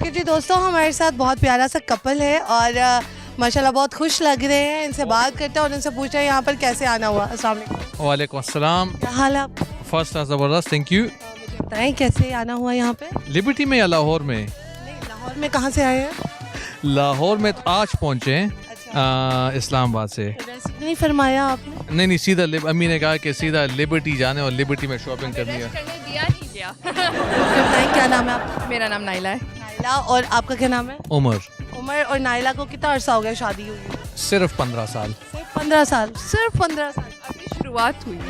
Okay जी दोस्तों, हमारे साथ बहुत प्यारा सा कपल है और माशाल्लाह बहुत खुश लग रहे हैं। इनसे बात करते हैं और इनसे पूछते हैं यहाँ पर कैसे आना हुआ। अस्सलाम वालेकुम। वालेकुम अस्सलाम। क्या हाल है आपका? फर्स्ट क्लास ज़बरदस्त, थैंक यू। मुझे बताएं कैसे आना हुआ यहाँ पे? लिबर्टी में या लाहौर में? नहीं, लाहौर में कहाँ से आए हैं? लाहौर में तो आज पहुँचे हैं, अच्छा, इस्लामाबाद से। रेस्ट नहीं फरमाया आपने? नहीं सीधा अम्मी ने कहा कि सीधा लिबर्टी जाने और लिबर्टी में शॉपिंग करनी है। दिया नहीं गया। मुझे बताएं क्या नाम है आपका? मेरा नाम नाइला है। नाइला। और आपका क्या नाम है? उमर उमर। और नाइला को कितना अरसा हो गया शादी हुई है? सिर्फ 15 साल। सिर्फ 15 साल? सिर्फ 15 साल? अभी शुरुआत हुई है।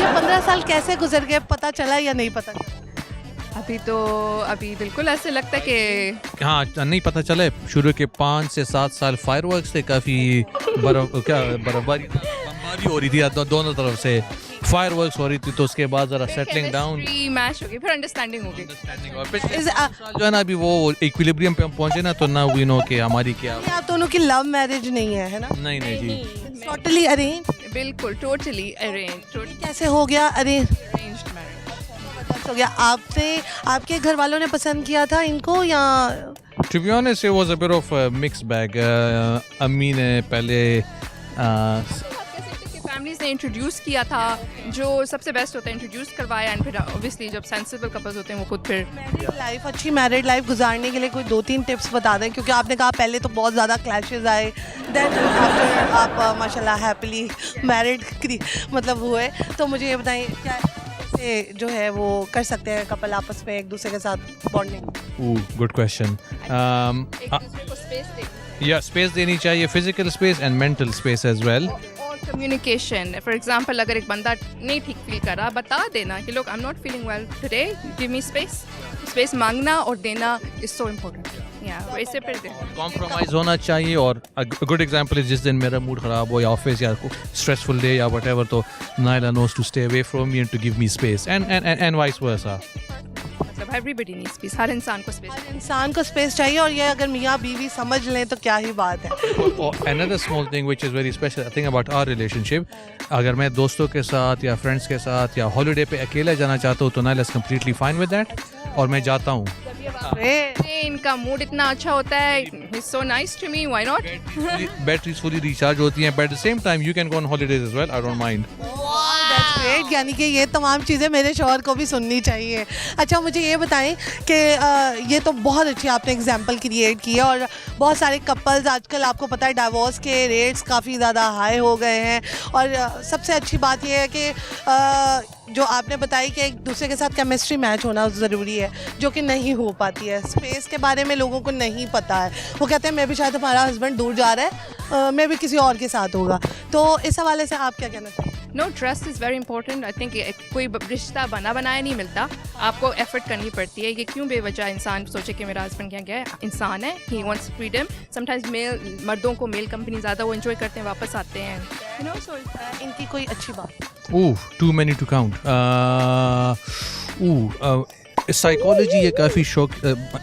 ये 15 साल कैसे गुजर गए, पता चला या नहीं पता चला? अभी बिल्कुल ऐसे लगता है कि हाँ, नहीं पता चले। शुरू के 5 से 7 साल फायरवर्क्स से काफ़ी बर्फबारी हो रही थी दोनों तरफ से, फायरवर्क्स हो रही थी। तो उसके बाद ज़रा सेटलिंग डाउन, मैच हो गई, फिर अंडरस्टैंडिंग हो गई। और पिछले साल जो है ना, अभी वो इक्विलिब्रियम पे हम पहुंचे ना, तो ना वी नो कि हमारी क्या। ये आप दोनों की लव मैरिज नहीं है ना? नहीं जी, टोटली अरेंज? बिल्कुल टोटली अरेंज कैसे हो गया अरेंज? Arranged marriage. हो गया। आपसे आपके घर वालों ने पसंद किया था इनको या? To be honest it was a bit of mix bag. अम्मी ने पहले फैमिलीज ने इंट्रोड्यूस किया था, जो सबसे बेस्ट होता है इंट्रोड्यूस करवाया, एंड फिर ऑब्वियसली जब सेंसिबल कपल्स होते हैं वो खुद फिर मैरिड लाइफ, अच्छी मैरिड लाइफ गुजारने के लिए कोई 2-3 टिप्स बता दें, क्योंकि आपने कहा पहले तो बहुत ज़्यादा क्लैशेस आए, देन आफ्टर आप माशाल्लाह हैप्पीली मैरिड मतलब हुए। तो मुझे ये बताएं क्या से जो है वो कर सकते हैं कपल आपस में एक दूसरे के साथ बॉन्डिंग? Good question. एक दूसरे को स्पेस देनी या स्पेस देनी चाहिए, physical space and mental space as well. और कम्युनिकेशन। फॉर एग्जांपल अगर एक बंदा नहीं ठीक फील कर रहा, बता देना कि लोग I am not feeling well today, give me space. Space मांगना और देना इज सो इम्पोर्टेंट। या वैसे फिर कॉम्प्रोमाइज होना चाहिए। और गुड एग्जांपल इज जिस दिन मेरा मूड खराब हो या ऑफिस या स्ट्रेसफुल डे या व्हाटएवर, तो Naila knows to stay away from me and to give me space and vice versa. मतलब एवरीबॉडी नीड्स स्पेस, हर इंसान को स्पेस। हर इंसान को स्पेस चाहिए, और ये अगर मियाँ बीवी समझ लें तो क्या ही बात है। Another small thing which is very special I think about our relationship, अगर मैं दोस्तों के साथ या फ्रेंड्स के साथ या हॉलिडे पे अकेले जाना चाहता हूँ तो Naila is completely fine with that, और मैं जाता हूँ। इनका मूड इतना अच्छा होता है, he's so nice to me, why not? Batteries fully recharge होती हैं, but at the same time you can go on holidays as well, I don't mind. That's great, यानी कि ये तमाम चीज़ें मेरे शौहर को भी सुननी चाहिए। अच्छा, मुझे ये बताएं कि ये तो बहुत अच्छी आपने एग्जांपल क्रिएट की है, और बहुत सारे कपल्स आजकल आपको पता है डाइवोर्स के रेट्स काफ़ी ज़्यादा हाई हो गए हैं, और सबसे अच्छी बात ये है कि जो आपने बताई कि एक दूसरे के साथ केमिस्ट्री मैच होना ज़रूरी है, जो कि नहीं हो पाती है। स्पेस के बारे में लोगों को नहीं पता है, वो कहते हैं मैं भी शायद हमारा हस्बैंड दूर जा रहा है, मैं भी किसी और के साथ होगा। तो इस हवाले से आप क्या कहना चाहिए? No, trust is very important. I think कोई रिश्ता बना बनाया नहीं मिलता, आपको एफर्ट करनी पड़ती है। ये क्यों बेवजह इंसान सोचे कि मेरा हस्बैंड क्या है, इंसान है, he wants freedom. Sometimes male मर्दों को मेल कंपनी ज़्यादा वो enjoy करते हैं, वापस आते हैं, you know, so इनकी कोई अच्छी बात? Too many to count. Psychology ये काफ़ी शौक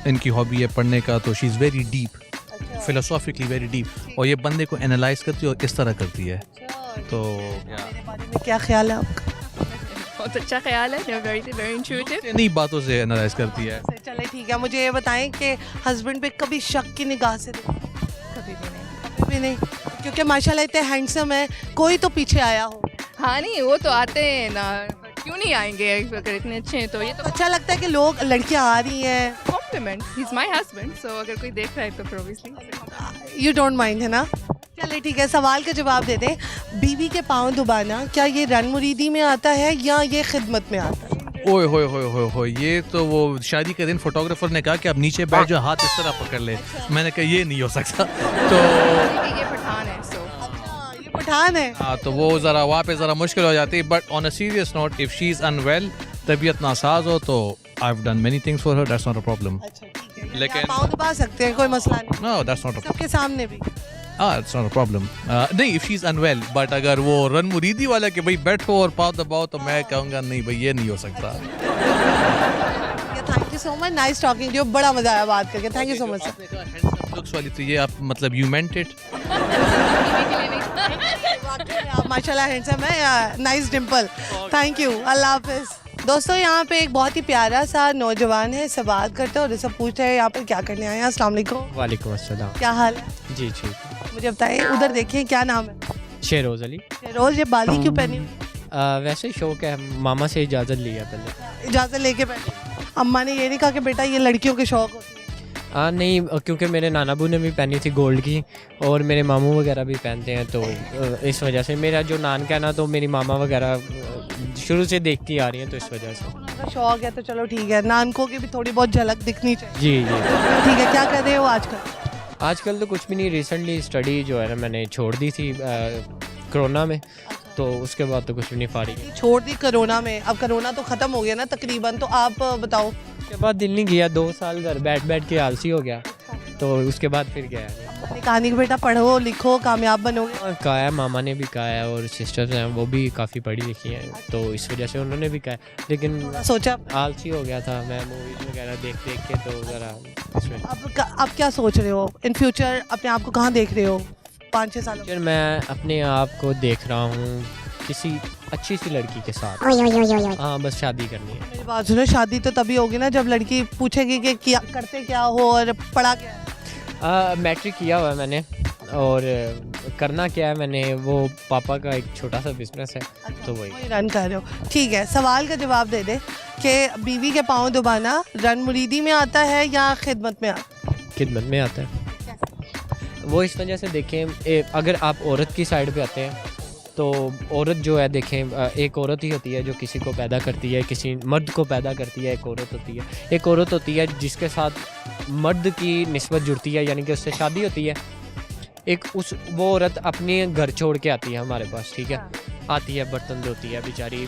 इनकी हॉबी है पढ़ने का, तो she is very deep, philosophically very deep, और ये बंदे को एनालाइज करती है और इस तरह करती है। तो मेरे बारे में क्या ख्याल है आपका? बहुत अच्छा ख्याल है, very intuitive. नई बातों से एनालाइज करती है। चले ठीक है, मुझे ये बताएं कि हस्बैंड पे कभी शक की निगाह से देखा? कभी भी नहीं। कभी भी नहीं, क्योंकि माशाल्लाह इतने हैंडसम है, कोई तो पीछे आया हो। हाँ नहीं, वो तो आते हैं ना, क्यों नहीं आएंगे अगर इतने अच्छे हैं तो। ये तो अच्छा लगता है कि लोग लड़कियां आ रही हैं। Compliment, he is my husband, so अगर कोई देख रहा है तो फिर ऑब्वियसली यू डोंट माइंड, है ना? चलिए ठीक है, सवाल का जवाब दे दें। बीवी के पाँव दबाना क्या ये रन मुरीदी में आता है या ये खिदमत में आता है? ओए होए होए होए होए, ये तो वो शादी के दिन फोटोग्राफर ने कहा कि आप नीचे बैठ जाओ, हाथ इस तरह पकड़ ले। मैंने कहा ये नहीं हो सकता। तो ये पठान है, सो ये पठान है। हाँ, तो वो ज़रा वहाँ पे ज़रा मुश्किल हो जाती है। But on a serious note, if she is unwell, तबीयत नासाज हो, तो I have done many things for her, that's not a problem. अच्छा ठीक है, लेकिन आप पाँव दबा सकते हैं, कोई मसला नहीं, नो, दैट्स नॉट अ सबके सामने भी। It's not a problem. नहीं, if she is unwell, but अगर वो रन मुरीदी वाला कि भाई बैठो और पाँव दबाओ, तो मैं कहूँगा नहीं भाई, ये नहीं हो सकता। Thank you so much, nice talking to you, बड़ा मजा आया बात करके, thank you so much sir. Handsome looks वाली, तो ये आप मतलब यू मेंट इट। आप माशाल्लाह हैंडसम है, नाइस डिंपल, थैंक यू, अल्लाह हाफिज। दोस्तों यहाँ पे एक बहुत ही प्यारा सा नौजवान है, इससे बात करते हैं और इससे पूछते हैं यहाँ पर क्या करने आए हैं। अस्सलाम वालेकुम। वालेकुम अस्सलाम। क्या हाल है? जी ठीक। मुझे बताइए, उधर देखिए क्या नाम है? शेरोज़ अली। रोज ये बाली क्यों पहनी हुई? वैसे शौक है, मामा से इजाज़त लिया पहले। इजाज़त लेके बैठे? अम्मा ने ये नहीं कहा कि बेटा ये लड़कियों के शौक होते हैं? नहीं, क्योंकि मेरे नाना बू ने भी पहनी थी गोल्ड की और मेरे मामू वगैरह भी पहनते हैं, तो इस वजह से मेरा जो नान का ना, तो मेरी मामा वगैरह शुरू से देखती आ रही हैं, तो इस वजह से। उनका शौक है तो चलो ठीक है, नानकों की भी थोड़ी बहुत झलक दिखनी चाहिए। जी जी। ठीक है, क्या कर रहे हो आजकल? आजकल तो कुछ भी नहीं, रिसेंटली स्टडी जो है ना मैंने छोड़ दी थी कोरोना में, तो उसके बाद तो कुछ भी नहीं, फारिग। छोड़ दी कोरोना में, अब कोरोना तो ख़त्म हो गया ना तकरीबन, तो आप बताओ। उसके बाद दिल नहीं किया, 2 साल घर बैठ बैठ के आलसी हो गया, तो उसके बाद फिर गया। अपनी कहानी को बेटा पढ़ो लिखो, कामयाब बनोगे। और कहा है, मामा ने भी कहा है और सिस्टर्स हैं वो भी काफ़ी पढ़ी लिखी हैं, तो इस वजह से उन्होंने भी कहा है, लेकिन सोचा आलसी हो गया था मैं मूवीज़ वगैरह देख देख के, तो ज़रा इसमें। अब क्या सोच रहे हो इन फ्यूचर, अपने आप को कहाँ देख रहे हो 5-6 सालों में? फिर मैं अपने आप को देख रहा हूँ किसी अच्छी सी लड़की के साथ। हाँ, बस शादी करनी है। मेरी बात सुनो, शादी तो तभी होगी ना जब लड़की पूछेगी कि क्या करते क्या हो और पढ़ा क्या है। मैट्रिक किया हुआ है मैंने, और करना क्या है मैंने, वो पापा का एक छोटा सा बिजनेस है, तो वही रन कर रहे हो। ठीक है, सवाल का जवाब दे दे कि बीवी के पाँव दबाना रन मुरीदी में आता है या खिदमत में आता है? खिदमत में आता है। वो इस वजह से देखें, अगर आप औरत की साइड पे आते हैं तो औरत जो है, देखें, एक औरत ही होती है जो किसी को पैदा करती है, किसी मर्द को पैदा करती है, एक औरत होती है। एक औरत होती है जिसके साथ मर्द की निस्बत जुड़ती है, यानी कि उससे शादी होती है। एक वो औरत अपने घर छोड़ के आती है हमारे पास, ठीक है, आती है, बर्तन धोती है बेचारी,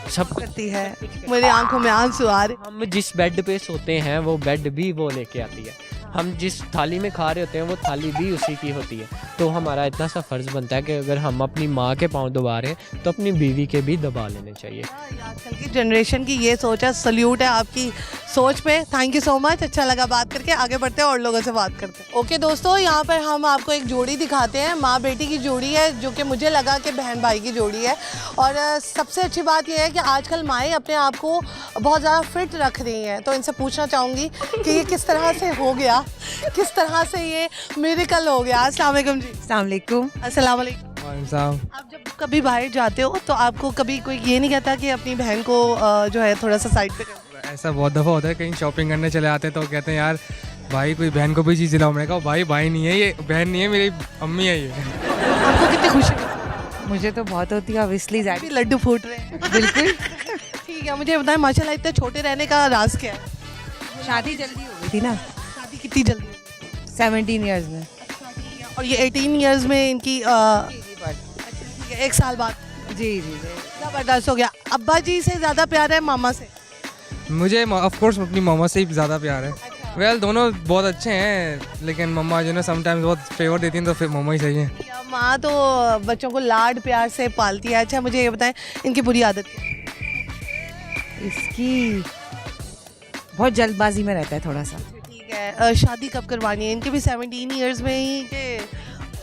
सब करती है। मेरी आंखों में आंसू आ रहे। हम जिस बेड पे सोते हैं वो बेड भी वो लेके आती है। हम जिस थाली में खा रहे होते हैं वो थाली भी उसी की होती है। तो हमारा इतना सा फ़र्ज़ बनता है कि अगर हम अपनी माँ के पाँव दबा रहे हैं तो अपनी बीवी के भी दबा लेने चाहिए। आजकल की जनरेशन की ये सोच है, सल्यूट है आपकी सोच पे। थैंक यू सो मच, अच्छा लगा बात करके। आगे बढ़ते हैं और लोगों से बात करते हैं। ओके दोस्तों, यहाँ पर हम आपको एक जोड़ी दिखाते हैं, माँ बेटी की जोड़ी है, जो कि मुझे लगा कि बहन भाई की जोड़ी है। और सबसे अच्छी बात यह है कि आजकल माएँ अपने आप को बहुत ज़्यादा फिट रख रही हैं। तो इनसे पूछना चाहूँगी कि ये किस तरह से हो गया, किस तरह से ये मिरेकल हो गया। अस्सलाम वालेकुम जी। अस्सलाम वालेकुम। अस्सलाम वालेकुम। आप जब कभी बाहर जाते हो तो आपको कभी कोई ये नहीं कहता कि अपनी बहन को जो है थोड़ा सा साइड पे कर? ऐसा बहुत दफ़ा होता है, कहीं शॉपिंग करने चले आते हैं तो कहते हैं यार भाई कोई बहन को भी चीज़ दिलाओ। मैंने कहा भाई नहीं है ये, बहन नहीं है, मेरी अम्मी है ये। आपको कितनी खुशी है? मुझे तो बहुत होती है, ऑब्वियसली अभी लड्डू फूट रहे हैं। बिल्कुल। ठीक है, मुझे बताएं माशाल्लाह इतने छोटे रहने का राज क्या है? शादी जल्दी हो गई थी ना, शादी कितनी जल्दी हुई? 17 ईयर्स में। और ये 18 ईयर्स में इनकी ठीक है, 1 साल बाद जी जी जी। ज़बरदस्त हो गया। अब्बा जी से ज़्यादा प्यार है मामा से? मुझे ऑफ कोर्स अपनी मम्मा से ही ज़्यादा प्यार है। वेल दोनों बहुत अच्छे हैं, लेकिन मम्मा जो है समटाइम्स बहुत फेवर देती हैं, तो फिर मम्मा ही सही है। या माँ तो बच्चों को लाड प्यार से पालती है। अच्छा मुझे ये बताएं, इनकी बुरी आदत क्या है? इसकी बहुत जल्दबाजी में रहता है थोड़ा सा। ठीक है, शादी कब करवानी है? इनके भी 17 ईयर्स में ही कि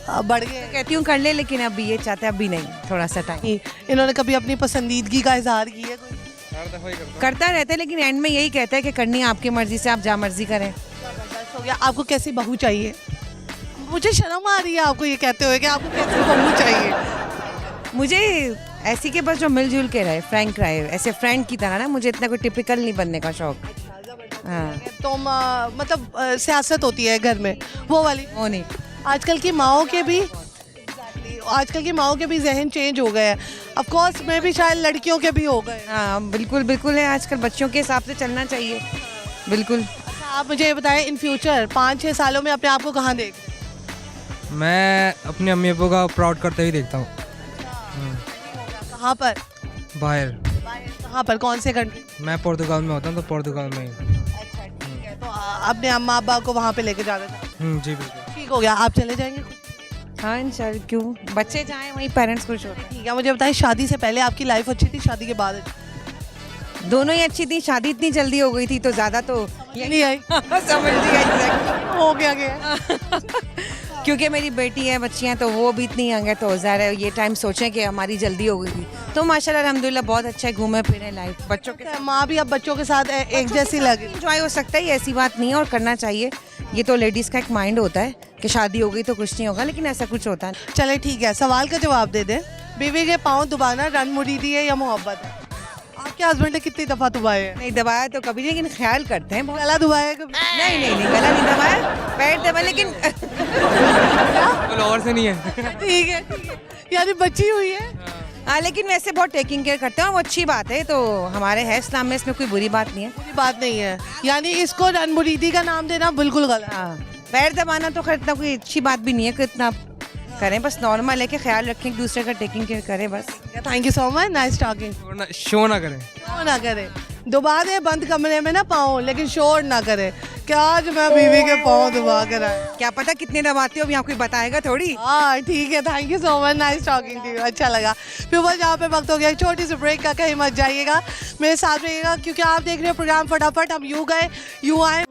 बढ़ गए? कहती हूँ कर ले, लेकिन अभी ये चाहते हैं, अभी नहीं, थोड़ा सा टाइम। इन्होंने कभी अपनी पसंदीदगी का इजहार किया कोई? करता रहता है, लेकिन एंड में यही कहता है कि करनी है आपकी मर्जी से, आप जहाँ मर्जी करें। ज़बरदस्त हो गया। आपको कैसी बहू चाहिए? मुझे शर्म आ रही है आपको ये कहते हुए कि आपको कैसी बहू चाहिए। मुझे ऐसी के बस जो मिलजुल के रहे, फ्रैंक रहे, ऐसे फ्रेंड की तरह ना। मुझे इतना कोई टिपिकल नहीं बनने का शौक। हाँ, तो मतलब सियासत होती है घर में, वो वाली वो नहीं। आजकल की माओ के भी जहन चेंज हो गए हैं। ऑफ कोर्स मैं भी शायद लड़कियों के भी हो गए। हाँ बिल्कुल बिल्कुल है, आजकल बच्चों के हिसाब से चलना चाहिए। बिल्कुल। अच्छा आप मुझे ये बताएं, इन फ्यूचर 5-6 सालों में अपने आप को कहाँ देख? मैं अपने अम्मी अब्बू का प्राउड करते हुए देखता हूँ। कहाँ पर? बाहर। कहाँ पर, कौन से कंट्री? मैं पुर्तगाल में होता हूँ, तो पुर्तगाल में ही। अच्छा ठीक है, तो अपने अम्मा अब्बा को वहाँ पे लेके जाना था। जी बिल्कुल। ठीक हो गया, आप चले जाएंगे? हाँ इंशाल्लाह, क्यों, बच्चे जाएं वहीं पेरेंट्स खुश होते हैं। ठीक है, मुझे बताएं शादी से पहले आपकी लाइफ अच्छी थी, शादी के बाद अच्छी? दोनों ही अच्छी थी। शादी इतनी जल्दी हो गई थी तो ज़्यादा तो नहीं आई। समझ लिया। हो गया क्योंकि मेरी बेटी है, बच्चियां, तो वो भी इतनी यंग है, तो ज़ाहिर है ये टाइम सोचें कि हमारी जल्दी हो गई थी। तो माशाल्लाह अल्हम्दुलिल्लाह बहुत अच्छा है, घूमे फिरे लाइफ बच्चों के माँ भी अब बच्चों के साथ एक जैसी लगी। इंजॉय हो सकता है, ये ऐसी बात नहीं है और करना चाहिए। ये तो लेडीज़ का एक माइंड होता है कि शादी हो गई तो कुछ नहीं होगा, लेकिन ऐसा कुछ होता है। चले ठीक है, सवाल का जवाब दे दे। बीवी के पाँव दबाना रणमुरीदी है या मोहब्बत है? आपके हस्बैंड ने कितनी दफा दबाए हैं? नहीं दबाया तो कभी नहीं, लेकिन ख्याल करते हैं बहुत। गला दबाया है कभी? नहीं गला नहीं दबाया, पैर दबा, लेकिन बोलो और से नहीं है। ठीक है यानी बची हुई है। हाँ, लेकिन वैसे बहुत टेकिंग केयर करते हैं और वो अच्छी बात है, तो हमारे है इस्लाम में, इसमें कोई बुरी बात नहीं है। बुरी बात नहीं है, यानी इसको रणमुरीदी का नाम देना बिल्कुल गलत। हाँ, पैर दबाना तो खैर इतना कोई अच्छी बात भी नहीं है कि इतना करें, बस नॉर्मल है कि ख्याल रखें, एक दूसरे का टेकिंग केयर करें बस। Thank you so much, nice talking. Show ना करें। शोर ना करे, दबा दे बंद कमरे में ना पाँव, लेकिन शोर ना करे। क्या आज मैं बीवी के पाँव दबा कर आया। क्या पता कितने दबाते हो, अब यहाँ कोई बताएगा थोड़ी। हाँ ठीक है, thank you so much, nice talking to you, अच्छा लगा। पीपल जहाँ पे वक्त हो गया एक छोटी सी ब्रेक का, कहीं मत जाइएगा, मेरे साथ रहिएगा, क्योंकि आप देख रहे हो प्रोग्राम फटाफट। हम यूँ गए यूँ आए।